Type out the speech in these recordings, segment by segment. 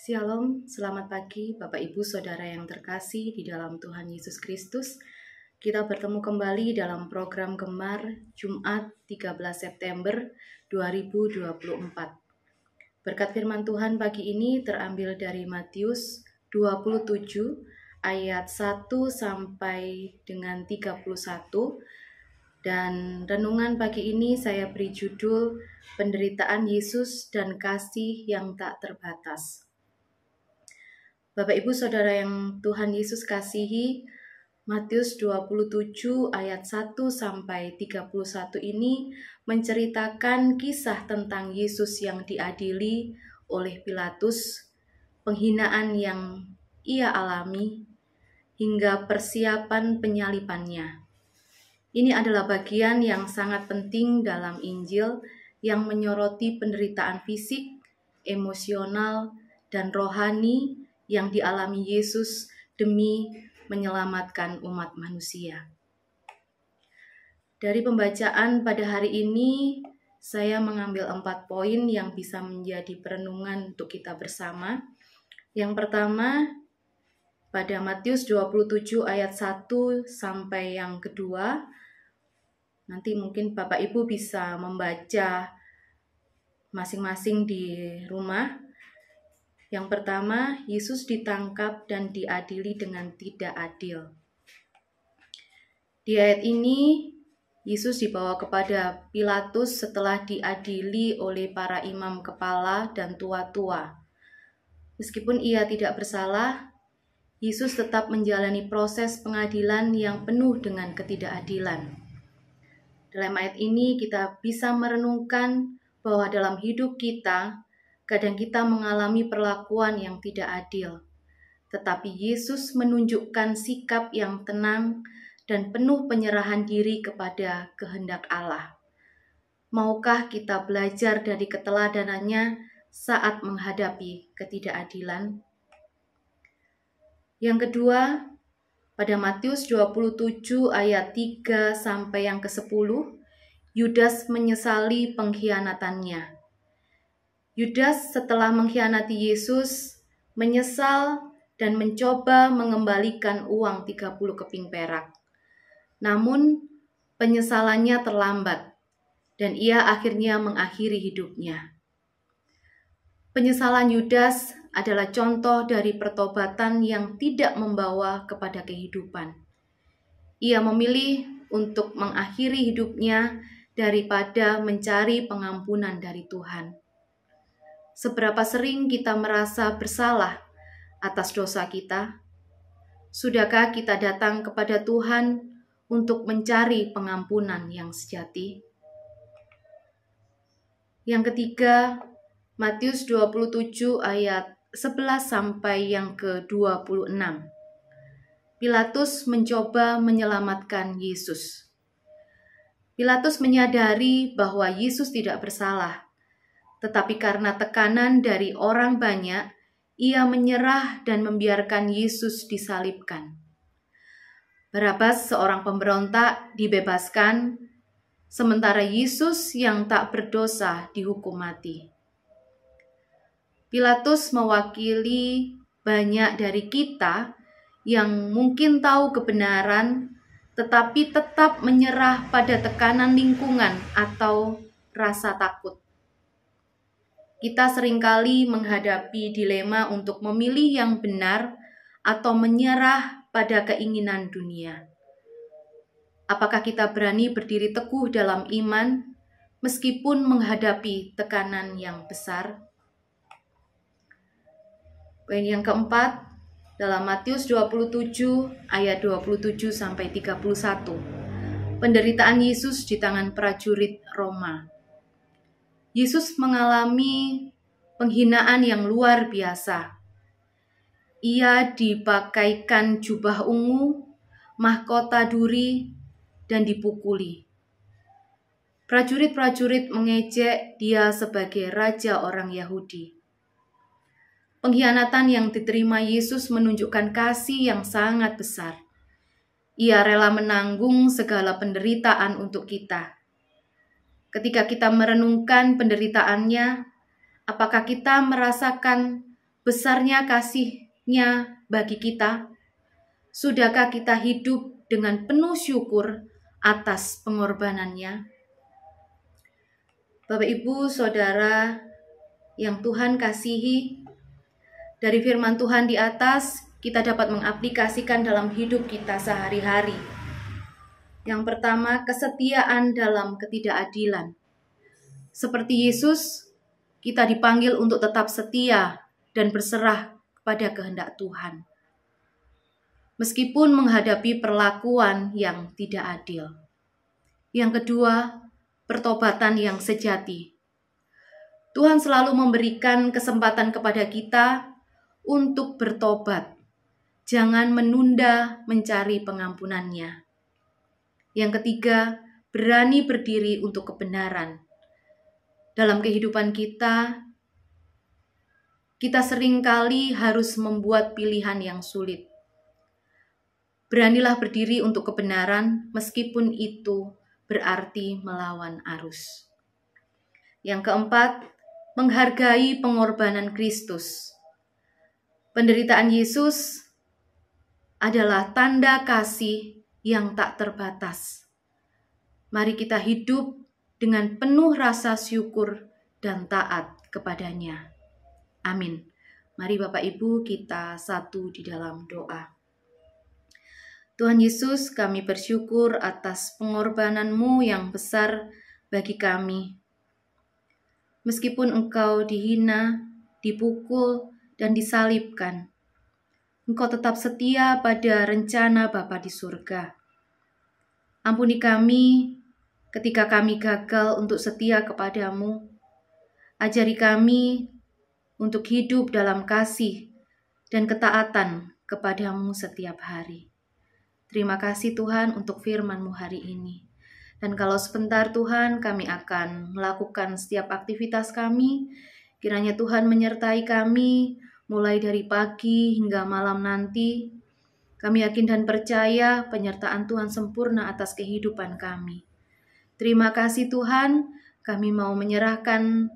Shalom, selamat pagi Bapak Ibu Saudara yang terkasih di dalam Tuhan Yesus Kristus. Kita bertemu kembali dalam program Gemar Jumat 13 September 2024. Berkat firman Tuhan pagi ini terambil dari Matius 27 ayat 1 sampai dengan 31. Dan renungan pagi ini saya beri judul Penderitaan Yesus dan Kasih yang Tak Terbatas. Bapak Ibu Saudara yang Tuhan Yesus kasihi, Matius 27 ayat 1 sampai 31 ini menceritakan kisah tentang Yesus yang diadili oleh Pilatus, penghinaan yang ia alami, hingga persiapan penyalibannya. Ini adalah bagian yang sangat penting dalam Injil yang menyoroti penderitaan fisik, emosional, dan rohani yang dialami Yesus demi menyelamatkan umat manusia. Dari pembacaan pada hari ini, saya mengambil 4 poin yang bisa menjadi perenungan untuk kita bersama. Yang pertama, pada Matius 27 ayat 1 sampai yang kedua, nanti mungkin Bapak Ibu bisa membaca masing-masing di rumah. Yang pertama, Yesus ditangkap dan diadili dengan tidak adil. Di ayat ini, Yesus dibawa kepada Pilatus setelah diadili oleh para imam kepala dan tua-tua. Meskipun ia tidak bersalah, Yesus tetap menjalani proses pengadilan yang penuh dengan ketidakadilan. Dalam ayat ini kita bisa merenungkan bahwa dalam hidup kita, kadang kita mengalami perlakuan yang tidak adil, tetapi Yesus menunjukkan sikap yang tenang dan penuh penyerahan diri kepada kehendak Allah. Maukah kita belajar dari keteladanannya saat menghadapi ketidakadilan? Yang kedua, pada Matius 27 ayat 3 sampai yang ke-10, Yudas menyesali pengkhianatannya. Yudas setelah mengkhianati Yesus, menyesal dan mencoba mengembalikan uang 30 keping perak. Namun, penyesalannya terlambat dan ia akhirnya mengakhiri hidupnya. Penyesalan Yudas adalah contoh dari pertobatan yang tidak membawa kepada kehidupan. Ia memilih untuk mengakhiri hidupnya daripada mencari pengampunan dari Tuhan. Seberapa sering kita merasa bersalah atas dosa kita? Sudahkah kita datang kepada Tuhan untuk mencari pengampunan yang sejati? Yang ketiga, Matius 27 ayat 11 sampai yang ke-26. Pilatus mencoba menyelamatkan Yesus. Pilatus menyadari bahwa Yesus tidak bersalah. Tetapi karena tekanan dari orang banyak, ia menyerah dan membiarkan Yesus disalibkan. Barabas, seorang pemberontak, dibebaskan, sementara Yesus yang tak berdosa dihukum mati. Pilatus mewakili banyak dari kita yang mungkin tahu kebenaran, tetapi tetap menyerah pada tekanan lingkungan atau rasa takut. Kita seringkali menghadapi dilema untuk memilih yang benar atau menyerah pada keinginan dunia. Apakah kita berani berdiri teguh dalam iman meskipun menghadapi tekanan yang besar? Poin yang keempat, dalam Matius 27 ayat 27 sampai 31. Penderitaan Yesus di tangan prajurit Roma. Yesus mengalami penghinaan yang luar biasa. Ia dipakaikan jubah ungu, mahkota duri, dan dipukuli. Prajurit-prajurit mengejek dia sebagai raja orang Yahudi. Pengkhianatan yang diterima Yesus menunjukkan kasih yang sangat besar. Ia rela menanggung segala penderitaan untuk kita. Ketika kita merenungkan penderitaannya, apakah kita merasakan besarnya kasih-Nya bagi kita? Sudahkah kita hidup dengan penuh syukur atas pengorbanan-Nya? Bapak, Ibu, Saudara yang Tuhan kasihi, dari firman Tuhan di atas kita dapat mengaplikasikan dalam hidup kita sehari-hari. Yang pertama, kesetiaan dalam ketidakadilan. Seperti Yesus, kita dipanggil untuk tetap setia dan berserah kepada kehendak Tuhan, meskipun menghadapi perlakuan yang tidak adil. Yang kedua, pertobatan yang sejati. Tuhan selalu memberikan kesempatan kepada kita untuk bertobat. Jangan menunda mencari pengampunan-Nya. Yang ketiga, berani berdiri untuk kebenaran. Dalam kehidupan kita seringkali harus membuat pilihan yang sulit. Beranilah berdiri untuk kebenaran meskipun itu berarti melawan arus. Yang keempat, menghargai pengorbanan Kristus. Penderitaan Yesus adalah tanda kasih yang tak terbatas. Mari kita hidup dengan penuh rasa syukur dan taat kepadanya. Amin. Mari Bapak Ibu kita satu di dalam doa. Tuhan Yesus, kami bersyukur atas pengorbanan-Mu yang besar bagi kami. Meskipun Engkau dihina, dipukul, dan disalibkan, Engkau tetap setia pada rencana Bapa di surga. Ampuni kami ketika kami gagal untuk setia kepadamu. Ajari kami untuk hidup dalam kasih dan ketaatan kepadamu setiap hari. Terima kasih Tuhan untuk firman-Mu hari ini. Dan kalau sebentar Tuhan kami akan melakukan setiap aktivitas kami, kiranya Tuhan menyertai kami, mulai dari pagi hingga malam nanti. Kami yakin dan percaya penyertaan Tuhan sempurna atas kehidupan kami. Terima kasih Tuhan, kami mau menyerahkan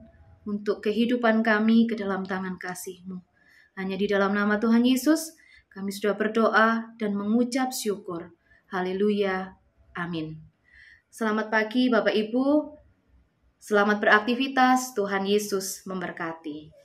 untuk kehidupan kami ke dalam tangan kasih-Mu. Hanya di dalam nama Tuhan Yesus, kami sudah berdoa dan mengucap syukur. Haleluya. Amin. Selamat pagi Bapak Ibu. Selamat beraktivitas. Tuhan Yesus memberkati.